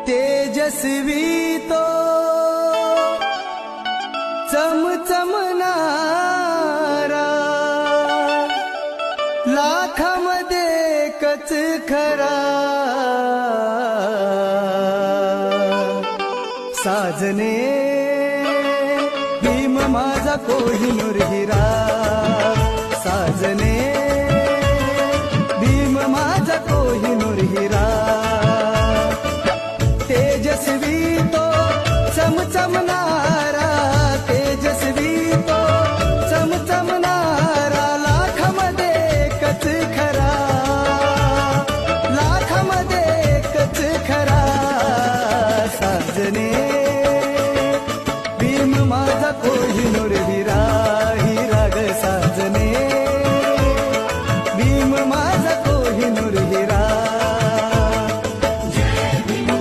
तेजस्वी तो चमचमणारा लाखामध्ये एकच खरा साजने भीम माझा कोहिनूर हिरा साजने भीम माझा कोहिनूर हिरा तेजस्वी तो चमचमणारा तेजस्वी तो चमचमणारा लाखामध्ये एकच खरा लाखामध्ये एकच खरा साजने